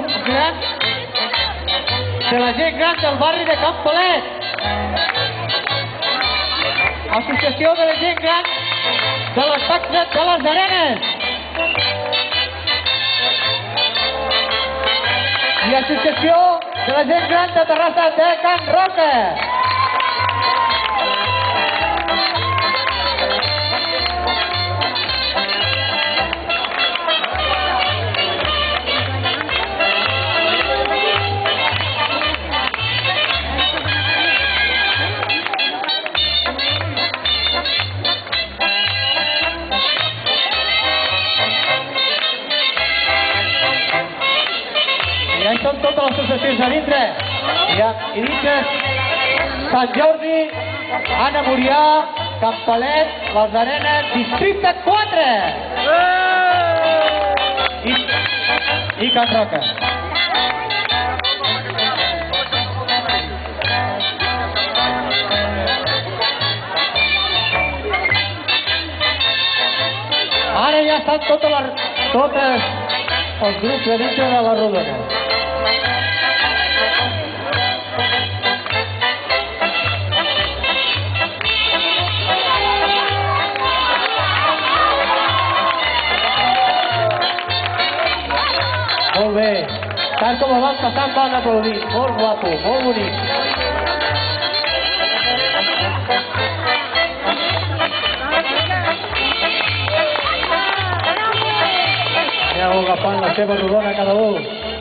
grup gran de la gent gran del barri de Can Palet. Associació de la gent gran de l'Estat de les Arenes. I Associació de la gent gran de Terrassa de Can Roca. I ja són totes les associacions a dintre. I dintre Sant Jordi, Anna Murià, Can Palet, les Arenes, Districte 4. I Can Roca. Ara ja estan totes els grups de dintre de la rodona. Molt bé, tant com el van passar em van aplaudir, molt guapo, molt bonic. Aneu agafant la seva rodona cada un.